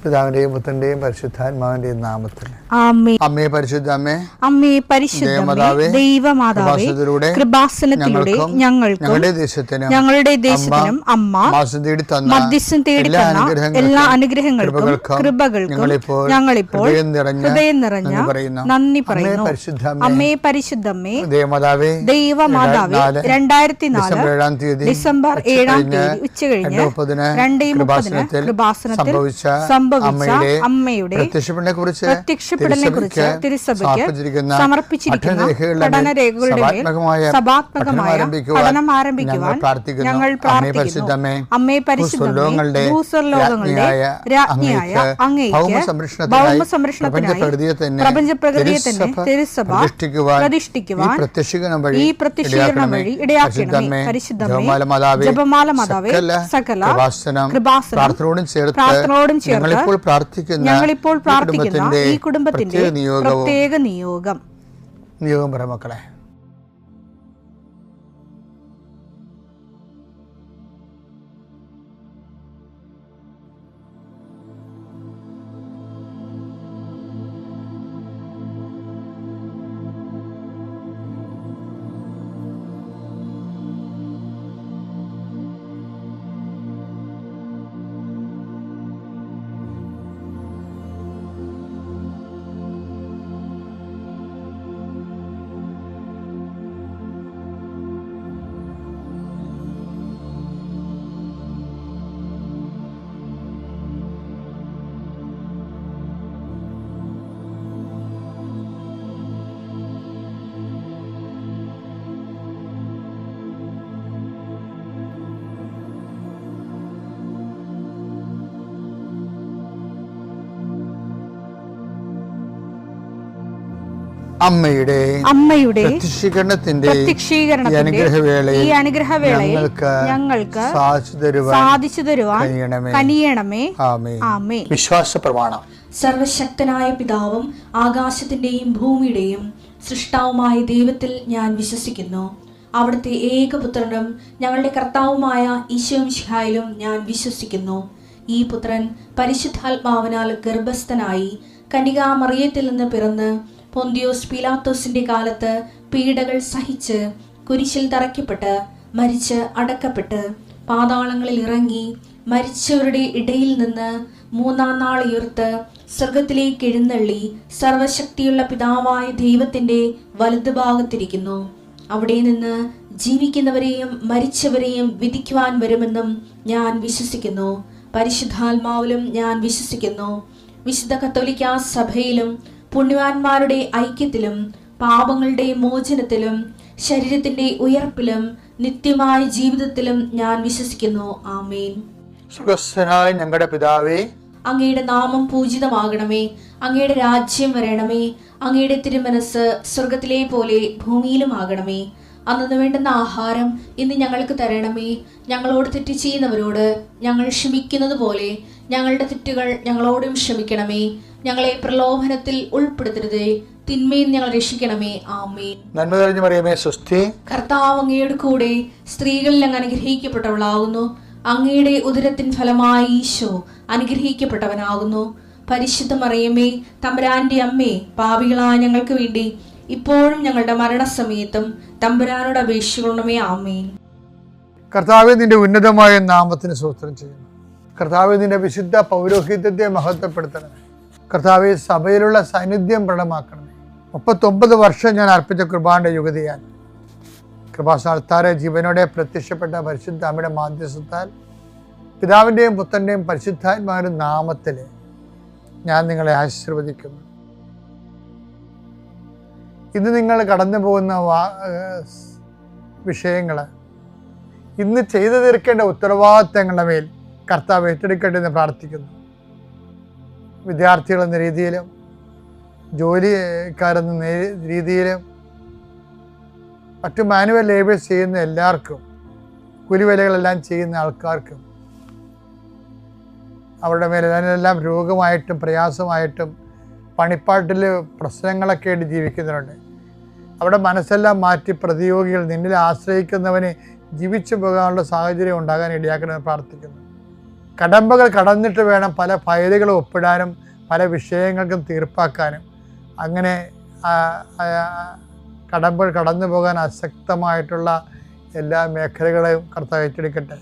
പിതാവിന്റെയും പുത്രന്റെയും പരിശുദ്ധാത്മാവിന്റെയും നാമത്തിൽ ആമേൻ. അമ്മേ പരിശുദ്ധ അമ്മേ, അമ്മേ പരിശുദ്ധമേ, ദൈവമാതാവേ, കൃപാസനത്തിലൂടെ ഞങ്ങളുടെ ദേശത്തിനും അമ്മ മധ്യസ്ഥം തേടി തന്ന എല്ലാ അനുഗ്രഹങ്ങൾക്കും കൃപകൾക്കും ഞങ്ങളിപ്പോൾ ഹൃദയം നിറഞ്ഞ നന്ദി പറയുന്നു. അമ്മേ പരിശുദ്ധമേ, ദൈവമാതാവേ, 2004 ഡിസംബർ 7 ഉച്ചകഴിഞ്ഞ് 2:30 കൃപാസനത്തിൽ സംഭവിച്ച അമ്മയുടെ പ്രത്യക്ഷപ്പെടലിനെ കുറിച്ച് തിരുസഭയ്ക്ക് സമർപ്പിച്ചിരിക്കുന്ന പഠനരേഖകളുടെ സഭാത്മകമായ പഠനം ആരംഭിക്കുവാൻ ഞങ്ങൾ പ്രാർത്ഥിക്കുന്നു. അമ്മേ പരിശുദ്ധമേ, ഭൂസ്വർലോകങ്ങളുടെ രാജ്ഞിയായ അങ്ങേയ്ക്ക് ഭൗമസംരക്ഷണത്തിനായി പ്രപഞ്ചപ്രകൃതിയെ തന്നെ തിരുസഭ പ്രതിഷ്ഠിക്കുവാൻ ഈ പ്രത്യക്ഷീകരണം വഴി ഇടയാക്കണമേ. പരിശുദ്ധമേ, ജപമാല മാതാവേ, സകല കൃപാസനം പ്രാർത്ഥനയോടും ഞങ്ങളിപ്പോൾ പ്രാർത്ഥിക്കുന്ന ഈ കുടുംബത്തിന്റെ പ്രത്യേക നിയോഗം പറ മക്കളെ. അമ്മയുടെ പ്രത്യക്ഷീകരണത്തിന്റെ ഈ അനുഗ്രഹവേളയിൽ ഞങ്ങൾക്ക് സാധിച്ചു തരുവാൻ കനിയണമേ. ആമേൻ. വിശ്വാസ പ്രമാണം. സർവശക്തനായ പിതാവും ആകാശത്തിന്റെയും ഭൂമിയുടെയും സൃഷ്ടാവുമായ ദൈവത്തിൽ ഞാൻ വിശ്വസിക്കുന്നു. അവിടുത്തെ ഏകപുത്രനും ഞങ്ങളുടെ കർത്താവുമായ ഈശോമിശിഹായിലും ഞാൻ വിശ്വസിക്കുന്നു. ഈ പുത്രൻ പരിശുദ്ധാത്മാവിനാൽ ഗർഭസ്ഥനായി കന്യകാമറിയത്തിൽ നിന്ന് പിറന്ന് പൊന്തിയോസ് പീലാത്തോസിന്റെ കാലത്ത് പീഡകൾ സഹിച്ച് കുരിശിൽ തറയ്ക്കപ്പെട്ട് മരിച്ച് അടക്കപ്പെട്ട് പാതാളങ്ങളിൽ ഇറങ്ങി മരിച്ചവരുടെ ഇടയിൽ നിന്ന് 3-ാം നാൾ ഉയർത്ത് സ്വർഗത്തിലേക്ക് എഴുന്നള്ളി സർവശക്തിയുള്ള പിതാവായ ദൈവത്തിന്റെ വലതുഭാഗത്തിരിക്കുന്നു. അവിടെ നിന്ന് ജീവിക്കുന്നവരെയും മരിച്ചവരെയും വിധിക്കുവാൻ വരുമെന്നും ഞാൻ വിശ്വസിക്കുന്നു. പരിശുദ്ധാത്മാവിലും ഞാൻ വിശ്വസിക്കുന്നു. വിശുദ്ധ കത്തോലിക്കാ സഭയിലും പുണ്യവാന്മാരുടെ ഐക്യത്തിലും പാപങ്ങളുടെ മോചനത്തിലും ശരീരത്തിന്റെ ഉയർപ്പിലും നിത്യമായ ജീവിതത്തിലും ഞാൻ വിശ്വസിക്കുന്നു. ആമേൻ. സുഖസ്ഥനായ ഞങ്ങളുടെ പിതാവേ, അങ്ങയുടെ നാമം പൂജിതമാകണമേ. അങ്ങയുടെ രാജ്യം വരണമേ. അങ്ങയുടെ തിരുമനസ് സ്വർഗത്തിലെ പോലെ ഭൂമിയിലും ആകണമേ. അന്നു വേണ്ടുന്ന ആഹാരം ഇന്ന് ഞങ്ങൾക്ക് തരണമേ. ഞങ്ങളോട് തെറ്റ് ചെയ്യുന്നവരോട് ഞങ്ങൾ ക്ഷമിക്കുന്നത് പോലെ ഞങ്ങളുടെ തെറ്റുകൾ ഞങ്ങളോടും ക്ഷമിക്കണമേ. ഞങ്ങളെ പ്രലോഭനത്തിൽ ഉൾപ്പെടുത്തരുതേ, തിന്മയിൽ ഞങ്ങൾ രക്ഷിക്കണമേ. ആമേൻ. നന്മ നിറഞ്ഞ മറിയമേ, സ്വസ്തി. കർത്താവ് അങ്ങയുടെ കൂടെ സ്ത്രീകളിൽ അങ്ങ് അനുഗ്രഹിക്കപ്പെട്ടവളാകുന്നു. അങ്ങയുടെ ഉദരത്തിൻ ഫലമായി ഈശോ അനുഗ്രഹിക്കപ്പെട്ടവനാകുന്നു. പരിശുദ്ധ മറിയമേ, തമ്പുരാന്റെ അമ്മേ, പാപികളായ ഞങ്ങൾക്ക് വേണ്ടി ഇപ്പോഴും ഞങ്ങളുടെ മരണസമയത്തും തമ്പുരാനോട് അപേക്ഷിക്കണമേ. ആമേൻ. കർത്താവേ, നിന്റെ ഉന്നതമായ നാമത്തിന് സ്തോത്രം ചെയ്യുന്നു. കർത്താവേ, നിന്റെ വിശുദ്ധ പൗരോഹിത്യത്തെ മഹത്വപ്പെടുത്തണമേ. കർത്താവെ, സഭയിലുള്ള സാന്നിധ്യം പ്രകടമാക്കണമേ. 39 വർഷം ഞാൻ അർപ്പിച്ച കൃപാന്റെ യുഗതിയാൽ കൃപാസ്ഥാനത്താരെ ജീവനോടെ പ്രത്യക്ഷപ്പെട്ട പരിശുദ്ധ അമ്മയുടെ മാധ്യസ്ഥത്താൽ പിതാവിൻ്റെയും പുത്രൻ്റെയും പരിശുദ്ധാത്മാവിൻ്റെ നാമത്തിൽ ഞാൻ നിങ്ങളെ ആശീർവദിക്കുന്നു. ഇന്ന് നിങ്ങൾ കടന്നു പോകുന്ന വിഷയങ്ങൾ, ഇന്ന് ചെയ്തു തീർക്കേണ്ട ഉത്തരവാദിത്തങ്ങളുടെ മേൽ കർത്താവ് ഏറ്റെടുക്കട്ടെ എന്ന് പ്രാർത്ഥിക്കുന്നു. വിദ്യാർത്ഥികളെന്ന രീതിയിലും ജോലിക്കാരെന്ന രീതിയിലും മറ്റു മാനുവൽ ലേബേഴ്സ് ചെയ്യുന്ന എല്ലാവർക്കും, കൂലിവേലകളെല്ലാം ചെയ്യുന്ന ആൾക്കാർക്കും അവരുടെ മേലെല്ലാം രോഗമായിട്ടും പ്രയാസമായിട്ടും പണിപ്പാട്ടിൽ പ്രശ്നങ്ങളൊക്കെ ആയിട്ട് ജീവിക്കുന്നവരുണ്ട്. അവിടെ മനസ്സെല്ലാം മാറ്റി പ്രതിയോഗികൾ നിന്നിൽ ആശ്രയിക്കുന്നവന് ജീവിച്ചു പോകാനുള്ള സാഹചര്യം ഉണ്ടാകാൻ ഇടയാക്കണമെന്ന് പ്രാർത്ഥിക്കുന്നു. കടമ്പകൾ കടന്നിട്ട് വേണം പല ഫയലുകളും ഒപ്പിടാനും പല വിഷയങ്ങൾക്കും തീർപ്പാക്കാനും. അങ്ങനെ കടമ്പകൾ കടന്നു പോകാൻ അശക്തമായിട്ടുള്ള എല്ലാ മേഖലകളെയും കർത്താവ് ഏറ്റെടുക്കട്ടെ.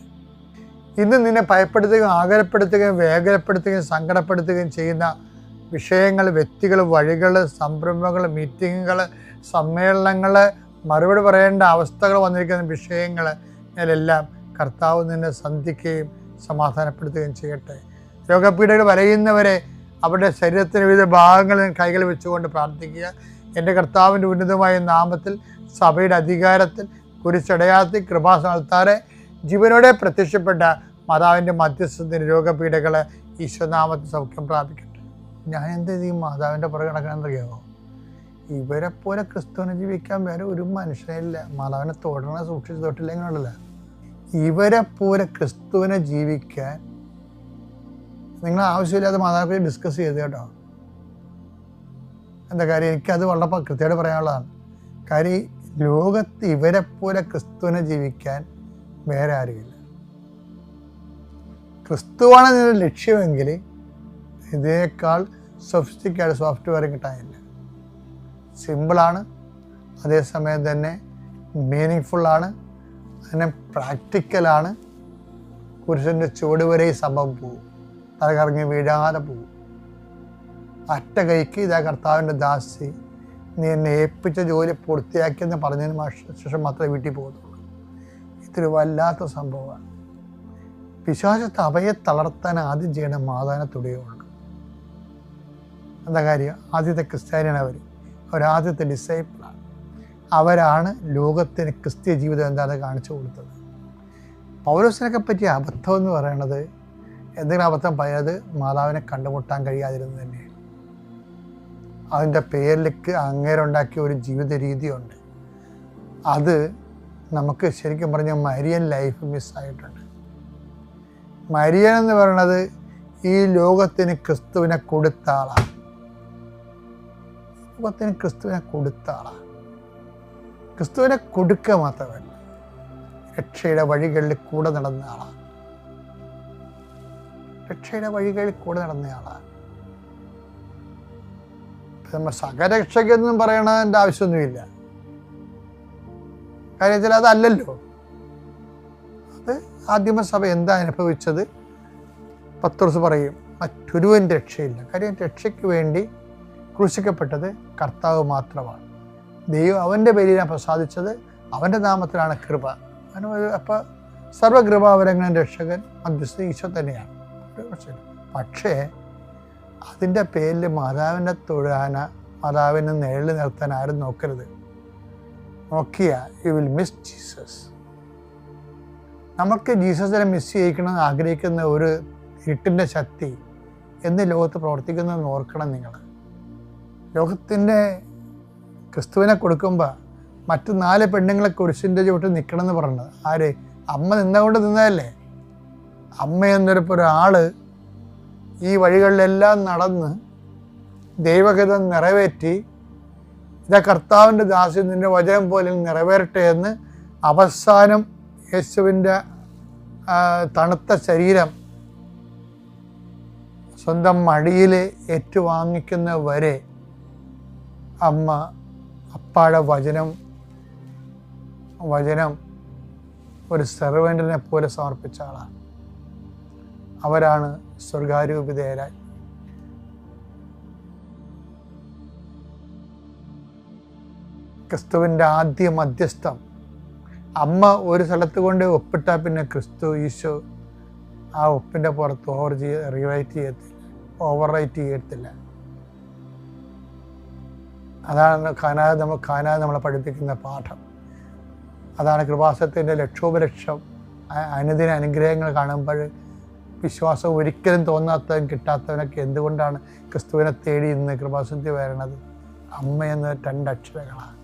ഇന്ന് നിന്നെ ഭയപ്പെടുത്തുകയും ആകുലപ്പെടുത്തുകയും വേഗരപ്പെടുത്തുകയും സങ്കടപ്പെടുത്തുകയും ചെയ്യുന്ന വിഷയങ്ങൾ, വ്യക്തികൾ, വഴികൾ, സംരംഭങ്ങൾ, മീറ്റിങ്ങുകൾ, സമ്മേളനങ്ങൾ, മറുപടി പറയേണ്ട അവസ്ഥകൾ വന്നിരിക്കുന്ന വിഷയങ്ങൾ ഇതിലെല്ലാം കർത്താവ് നിന്നെ സന്ധിക്കുകയും സമാധാനപ്പെടുത്തുകയും ചെയ്യട്ടെ. രോഗപീഠകൾ വലയുന്നവരെ അവരുടെ ശരീരത്തിൻ്റെ വിവിധ ഭാഗങ്ങളിൽ കൈകൾ വെച്ചുകൊണ്ട് പ്രാർത്ഥിക്കുക. എൻ്റെ കർത്താവിൻ്റെ ഉന്നതമായ നാമത്തിൽ, സഭയുടെ അധികാരത്തിൽ, കുരിശടയാളത്തിൽ, കൃപാസനത്താറെ ജീവനോടെ പ്രത്യക്ഷപ്പെട്ട മാതാവിൻ്റെ മധ്യസ്ഥത്തിന് രോഗപീഠകൾ ഈശ്വരനാമത്തിൽ സൗഖ്യം പ്രാപിക്കട്ടെ. ഞാൻ എന്ത് ചെയ്യും? മാതാവിൻ്റെ പുറകെ നടക്കണമെന്നറിയാമോ? ഇവരെ പോലെ ക്രിസ്തുവിനെ ജീവിക്കാൻ വേറെ ഒരു മനുഷ്യനില്ല. മാതാവിനെ തൊടണ സൂക്ഷിച്ച് തൊട്ടില്ലെങ്കിലല്ല. ഇവരെ പോലെ ക്രിസ്തുവിനെ ജീവിക്കാൻ നിങ്ങൾ ആവശ്യമില്ലാതെ മാതാവിനെ ഡിസ്കസ് ചെയ്ത് കേട്ടോ. എന്താ കാര്യം? എനിക്കത് വളരെ കൃത്യമായിട്ട് പറയാനുള്ളതാണ്. കാര്യം ലോകത്ത് ഇവരെ പോലെ ക്രിസ്തുവിനെ ജീവിക്കാൻ വേറെ ആരുമില്ല. ക്രിസ്തുവാണ് നിങ്ങളുടെ ലക്ഷ്യമെങ്കിൽ ഇതിനേക്കാൾ സൊഫിസ്റ്റിക്കേറ്റഡ് സോഫ്റ്റ്വെയർ കിട്ടാനില്ല. സിമ്പിളാണ്, അതേസമയം തന്നെ മീനിങ് ഫുള്ളാണ്, അതിനെ പ്രാക്ടിക്കലാണ്. പുരുഷൻ്റെ ചുവട് വരെ ഈ സംഭവം പോകും, തലകറങ്ങി വീഴാതെ പോകും. അറ്റ കൈക്ക് ഇതാ കർത്താവിൻ്റെ ദാസി, നീ എന്നെ ഏൽപ്പിച്ച ജോലി പൂർത്തിയാക്കിയെന്ന് പറഞ്ഞതിന് ശേഷം മാത്രമേ വീട്ടിൽ പോകുന്നുള്ളൂ. ഇതൊരു വല്ലാത്ത സംഭവമാണ്. പിശാചത്തെ അവയെ തളർത്താൻ ആദ്യം ചെയ്യണ മാതാവിനെ തുടിയുള്ളൂ. എന്താ കാര്യം? ആദ്യത്തെ ക്രിസ്ത്യാനിയാണ് അവരാദ്യത്തെ ഡിസൈപ്പിളാണ്. അവരാണ് ലോകത്തിന് ക്രിസ്ത്യ ജീവിതം എന്താണെന്ന് കാണിച്ചു കൊടുത്തത്. പൗലോസിനൊക്കെ പറ്റിയ അബദ്ധം എന്ന് പറയുന്നത്, എന്തെങ്കിലും അബദ്ധം പറയുന്നത് മാതാവിനെ കണ്ടുമുട്ടാൻ കഴിയാതിരുന്നത് തന്നെയാണ്. അതിൻ്റെ പേരിലേക്ക് അങ്ങേരുണ്ടാക്കിയ ഒരു ജീവിത രീതിയുണ്ട്. അത് നമുക്ക് ശരിക്കും പറഞ്ഞാൽ മരിയൻ ലൈഫ് മിസ്സായിട്ടുണ്ട്. മരിയൻ എന്ന് പറയുന്നത് ഈ ലോകത്തിന് ക്രിസ്തുവിനെ കൊടുത്ത ആളാണ്. ലോകത്തിന് ക്രിസ്തുവിനെ കൊടുത്ത ആളാണ്. ക്രിസ്തുവിനെ കൊടുക്കുക മാത്രമല്ല, രക്ഷയുടെ വഴികളിൽ കൂടെ നടന്ന ആളാണ്. രക്ഷയുടെ വഴികളിൽ കൂടെ നടന്നയാളാണ്. നമ്മൾ സകരക്ഷകെന്നും പറയണതിൻ്റെ ആവശ്യമൊന്നുമില്ല. കാര്യത്തിൽ അതല്ലല്ലോ. അത് ആദിമസഭ എന്താ അനുഭവിച്ചത് പത്രോസ് പറയും, മറ്റൊരുവൻ രക്ഷയില്ല. കാര്യം രക്ഷയ്ക്ക് വേണ്ടി ക്രൂശിക്കപ്പെട്ടത് കർത്താവ് മാത്രമാണ്. ദൈവം അവൻ്റെ പേരിലാണ് പ്രസാദിച്ചത്, അവൻ്റെ നാമത്തിലാണ് കൃപ. അപ്പോൾ സർവകൃപാവരങ്ങളും രക്ഷകൻ മധ്യസ്ഥ ഈശോ തന്നെയാണ്. പക്ഷേ അതിൻ്റെ പേരിൽ മാതാവിനെ തൊഴാന, മാതാവിനെ നിഴലിൽ നിർത്താൻ ആരും നോക്കരുത്. നോക്കിയാൽ യു വിൽ മിസ് ജീസസ്. നമുക്ക് ജീസസിനെ മിസ് ചെയ്യിക്കണമെന്ന് ആഗ്രഹിക്കുന്ന ഒരു ഇരുട്ടിൻ്റെ ശക്തി എന്ന് ലോകത്ത് പ്രവർത്തിക്കുന്നതെന്ന് ഓർക്കണം നിങ്ങൾ. ലോകത്തിൻ്റെ ക്രിസ്തുവിനെ കൊടുക്കുമ്പോൾ മറ്റു 4 പെണ്ണുങ്ങളെ കുരിശിൻ്റെ ചുവട്ടിൽ നിൽക്കണം എന്ന് പറഞ്ഞത് ആര്? അമ്മ നിന്നുകൊണ്ട് നിന്നതല്ലേ. അമ്മ എന്നൊരാൾ ഈ വഴികളിലെല്ലാം നടന്ന് ദൈവഹിതം നിറവേറ്റി, ഇതാ കർത്താവിൻ്റെ ദാസി നിൻ്റെ വചനം പോലെ നിറവേറട്ടെ എന്ന് അവസാനം യേശുവിൻ്റെ തണുത്ത ശരീരം സ്വന്തം മടിയിൽ ഏറ്റുവാങ്ങിക്കുന്ന വരെ അമ്മ അപ്പാടെ വചനം ഒരു സെർവൻറ്റിനെ പോലെ സമർപ്പിച്ച ആളാണ്. അവരാണ് സ്വർഗാരൂപിതരായി. ക്രിസ്തുവിൻ്റെ ആദ്യ മധ്യസ്ഥം അമ്മ ഒരു സ്ഥലത്ത് കൊണ്ട് ഒപ്പിട്ടാൽ പിന്നെ ക്രിസ്തു ഈശോ ആ ഒപ്പിൻ്റെ പുറത്ത് ഓവർ റൈറ്റ് ചെയ്യത്തില്ല. അതാണ് കാനാ നമ്മളെ പഠിപ്പിക്കുന്ന പാഠം. അതാണ് കൃപാസനത്തിൻ്റെ ലക്ഷോപലക്ഷം അനുദിന അനുഗ്രഹങ്ങൾ കാണുമ്പോൾ വിശ്വാസം ഒരിക്കലും തോന്നാത്തവൻ കിട്ടാത്തവനൊക്കെ എന്തുകൊണ്ടാണ് ക്രിസ്തുവിനെ തേടി ഇന്ന് കൃപാസനത്തിൽ വരണത്? അമ്മ എന്ന 2 അക്ഷരങ്ങളാണ്.